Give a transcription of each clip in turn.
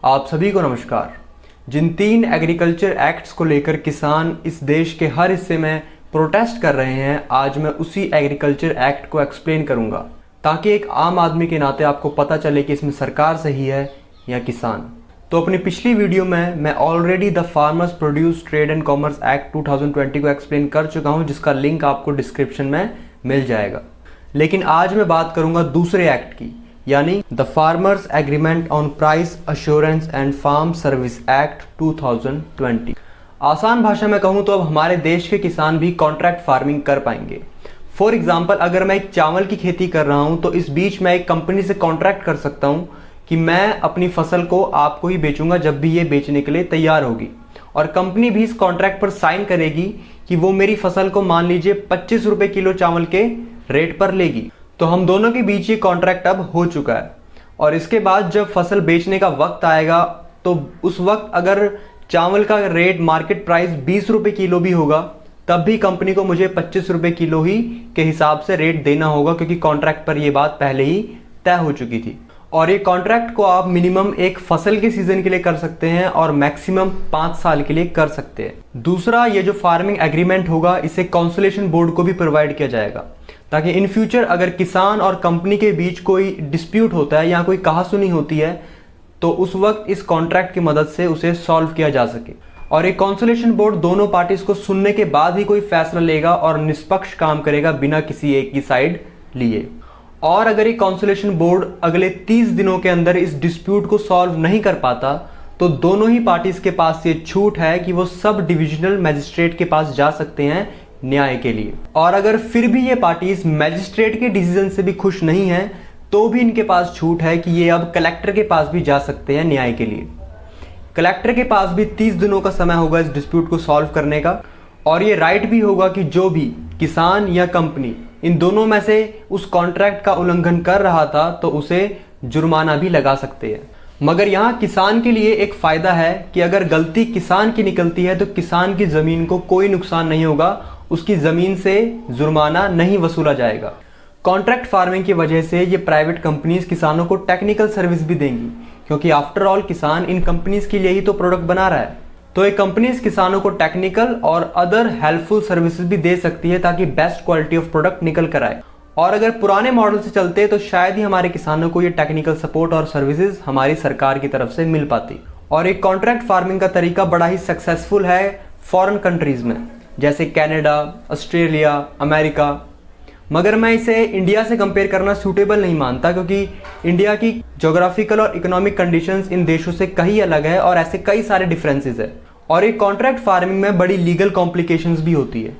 आप सभी को नमस्कार। जिन 3 एग्रीकल्चर एक्ट्स को लेकर किसान इस देश के हर हिस्से में प्रोटेस्ट कर रहे हैं, आज मैं उसी एग्रीकल्चर एक्ट को एक्सप्लेन करूंगा ताकि एक आम आदमी के नाते आपको पता चले कि इसमें सरकार सही है या किसान। तो अपनी पिछली वीडियो में मैं already the farmers produce trade and commerce act 2020 को एक्सप्लेन कर चुका हूं, जिसका लिंक आपको डिस्क्रिप्शन में मिल जाएगा। लेकिन आज मैं बात करूंगा दूसरे एक्ट की, यानी the farmers agreement on price assurance and farm service act 2020। आसान भाषा में कहूं तो अब हमारे देश के किसान भी कॉन्ट्रैक्ट फार्मिंग कर पाएंगे। फॉर एग्जाम्पल, अगर मैं एक चावल की खेती कर रहा हूं तो इस बीच मैं एक कंपनी से कॉन्ट्रैक्ट कर सकता हूं कि मैं अपनी फसल को आपको ही बेचूंगा जब भी ये बेचने के लिए तैयार होगी, और कंपनी भी इस कॉन्ट्रैक्ट पर साइन करेगी कि वो मेरी फसल को मान लीजिए 25 रुपए किलो चावल के रेट पर लेगी। तो हम दोनों के बीच ये कॉन्ट्रैक्ट अब हो चुका है, और इसके बाद जब फसल बेचने का वक्त आएगा तो उस वक्त अगर चावल का रेट मार्केट प्राइस 20 रुपए किलो भी होगा, तब भी कंपनी को मुझे 25 रुपए किलो ही के हिसाब से रेट देना होगा, क्योंकि कॉन्ट्रैक्ट पर यह बात पहले ही तय हो चुकी थी। और ये कॉन्ट्रैक्ट को आप मिनिमम एक फसल के सीजन के लिए कर सकते हैं और मैक्सिमम 5 साल के लिए कर सकते हैं। दूसरा, ये जो फार्मिंग एग्रीमेंट होगा इसे कॉन्सुलेशन बोर्ड को भी प्रोवाइड किया जाएगा, ताकि इन फ्यूचर अगर किसान और कंपनी के बीच कोई डिस्प्यूट होता है या कोई कहासुनी होती है तो उस वक्त इस कॉन्ट्रैक्ट की मदद से उसे सॉल्व किया जा सके। और एक कॉन्सुलेशन बोर्ड दोनों पार्टीज को सुनने के बाद ही कोई फैसला लेगा और निष्पक्ष काम करेगा बिना किसी एक की साइड लिए। और अगर ये कॉन्सुलेशन बोर्ड अगले 30 दिनों के अंदर इस डिस्प्यूट को सॉल्व नहीं कर पाता तो दोनों ही पार्टीज के पास ये छूट है कि वो सब डिविजनल मैजिस्ट्रेट के पास जा सकते हैं न्याय के लिए। और अगर फिर भी ये पार्टीज मैजिस्ट्रेट के डिसीजन से भी खुश नहीं हैं तो भी इनके पास छूट है कि ये अब कलेक्टर के पास भी जा सकते हैं न्याय के लिए। कलेक्टर के पास भी 30 दिनों का समय होगा इस डिस्प्यूट को सॉल्व करने का, और ये राइट भी होगा कि जो भी किसान या कंपनी इन दोनों में से उस कॉन्ट्रैक्ट का उल्लंघन कर रहा था तो उसे जुर्माना भी लगा सकते हैं। मगर यहाँ किसान के लिए एक फायदा है कि अगर गलती किसान की निकलती है तो किसान की जमीन को कोई नुकसान नहीं होगा, उसकी जमीन से जुर्माना नहीं वसूला जाएगा। कॉन्ट्रैक्ट फार्मिंग की वजह से ये प्राइवेट कंपनीज किसानों को टेक्निकल सर्विस भी देंगी, क्योंकि आफ्टर ऑल किसान इन कंपनीज के लिए ही तो प्रोडक्ट बना रहा है। तो ये कंपनीज किसानों को टेक्निकल और अदर हेल्पफुल सर्विसेज भी दे सकती है ताकि बेस्ट क्वालिटी ऑफ प्रोडक्ट निकल कर आए। और अगर पुराने मॉडल से चलते तो शायद ही हमारे किसानों को ये टेक्निकल सपोर्ट और सर्विसेज हमारी सरकार की तरफ से मिल पाती। और एक कॉन्ट्रैक्ट फार्मिंग का तरीका बड़ा ही सक्सेसफुल है फॉरेन कंट्रीज में, जैसे कनाडा, ऑस्ट्रेलिया, अमेरिका। मगर मैं इसे इंडिया से कंपेयर करना सूटेबल नहीं मानता, क्योंकि इंडिया की ज्योग्राफिकल और इकोनॉमिक कंडीशंस इन देशों से कहीं अलग है और ऐसे कई सारे डिफरेंसेस है। और एक कॉन्ट्रैक्ट फार्मिंग में बड़ी लीगल कॉम्प्लिकेशंस भी होती है।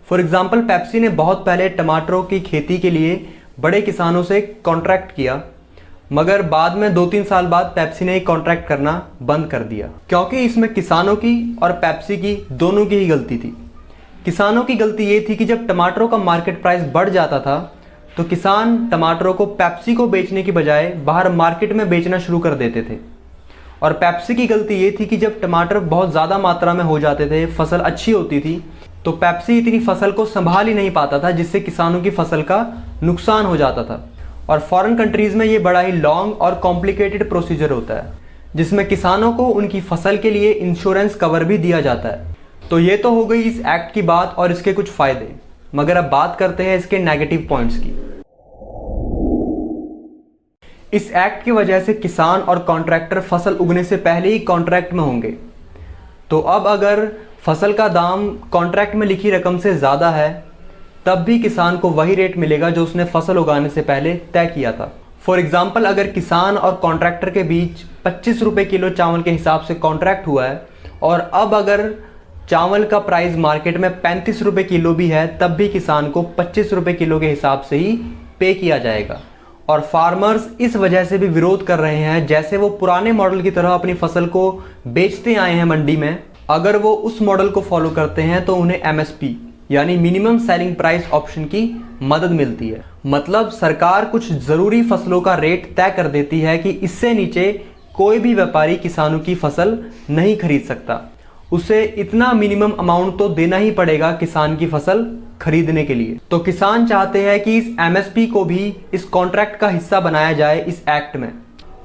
फॉर एग्जांपल, पेप्सी ने बहुत पहले टमाटरों की खेती के लिए बड़े किसानों से कॉन्ट्रैक्ट किया, मगर बाद में 2-3 साल बाद पेप्सी ने कॉन्ट्रैक्ट करना बंद कर दिया, क्योंकि इसमें किसानों की और पेप्सी की दोनों की ही गलती थी। किसानों की गलती ये थी कि जब टमाटरों का मार्केट प्राइस बढ़ जाता था तो किसान टमाटरों को पेप्सी को बेचने की बजाय बाहर मार्केट में बेचना शुरू कर देते थे। और पेप्सी की गलती ये थी कि जब टमाटर बहुत ज़्यादा मात्रा में हो जाते थे, फसल अच्छी होती थी, तो पेप्सी इतनी फसल को संभाल ही नहीं पाता था, जिससे किसानों की फसल का नुकसान हो जाता था। और फॉरेन कंट्रीज़ में ये बड़ा ही लॉन्ग और कॉम्प्लिकेटेड प्रोसीजर होता है, जिसमें किसानों को उनकी फसल के लिए इंश्योरेंस कवर भी दिया जाता है। तो ये तो हो गई इस एक्ट की बात और इसके कुछ फायदे, मगर अब बात करते हैं इसके नेगेटिव पॉइंट्स की। इस एक्ट की वजह से किसान और कॉन्ट्रैक्टर फसल उगने से पहले ही कॉन्ट्रैक्ट में होंगे। तो अब अगर फसल का दाम कॉन्ट्रैक्ट में लिखी रकम से ज़्यादा है तब भी किसान को वही रेट मिलेगा जो उसने फसल उगाने से पहले तय किया था। फॉर एग्जाम्पल, अगर किसान और कॉन्ट्रैक्टर के बीच 25 रुपए किलो चावल के हिसाब से कॉन्ट्रैक्ट हुआ है और अब अगर चावल का प्राइस मार्केट में 35 रुपए किलो भी है, तब भी किसान को 25 रुपए किलो के हिसाब से ही पे किया जाएगा। और फार्मर्स इस वजह से भी विरोध कर रहे हैं, जैसे वो पुराने मॉडल की तरह अपनी फसल को बेचते आए हैं मंडी में, अगर वो उस मॉडल को फॉलो करते हैं तो उन्हें एमएसपी यानी मिनिमम सेलिंग प्राइस ऑप्शन की मदद मिलती है। मतलब सरकार कुछ ज़रूरी फसलों का रेट तय कर देती है कि इससे नीचे कोई भी व्यापारी किसानों की फसल नहीं खरीद सकता, उसे इतना मिनिमम अमाउंट तो देना ही पड़ेगा किसान की फसल खरीदने के लिए। तो किसान चाहते हैं कि इस एमएसपी को भी इस कॉन्ट्रैक्ट का हिस्सा बनाया जाए इस एक्ट में,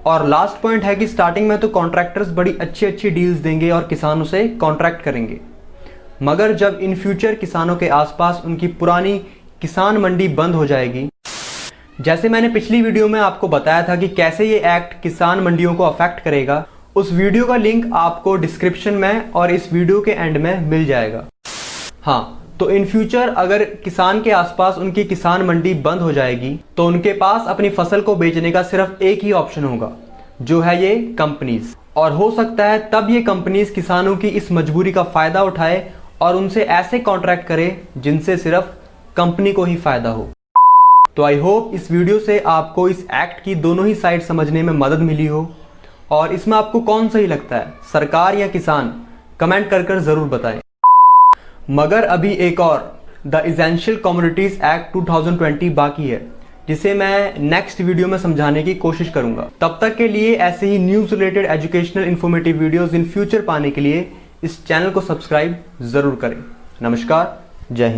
और लास्ट पॉइंट है कि स्टार्टिंग में तो कॉन्ट्रैक्टर्स बड़ी अच्छी अच्छी डील्स देंगे और किसान उसे कॉन्ट्रैक्ट करेंगे, मगर जब इन फ्यूचर किसानों के आसपास उनकी पुरानी किसान मंडी बंद हो जाएगी, जैसे मैंने पिछली वीडियो में आपको बताया था कि कैसे ये एक्ट किसान मंडियों को अफेक्ट करेगा, उस वीडियो का लिंक आपको डिस्क्रिप्शन में और इस वीडियो के एंड में मिल जाएगा। हाँ, तो इन फ्यूचर अगर किसान के आसपास उनकी किसान मंडी बंद हो जाएगी तो उनके पास अपनी फसल को बेचने का सिर्फ एक ही ऑप्शन होगा, जो है ये कंपनीज। और हो सकता है तब ये कंपनीज किसानों की इस मजबूरी का फायदा उठाए और उनसे ऐसे कॉन्ट्रैक्ट करे जिनसे सिर्फ कंपनी को ही फायदा हो। तो आई होप इस वीडियो से आपको इस एक्ट की दोनों ही साइड समझने में मदद मिली हो, और इसमें आपको कौन सही लगता है, सरकार या किसान, कमेंट कर जरूर बताएं। मगर अभी एक और द एसेंशियल कमोडिटीज एक्ट 2020 बाकी है, जिसे मैं नेक्स्ट वीडियो में समझाने की कोशिश करूंगा। तब तक के लिए ऐसे ही news related educational informative videos in future पाने के लिए इस चैनल को सब्सक्राइब जरूर करें। नमस्कार, जय हिंद।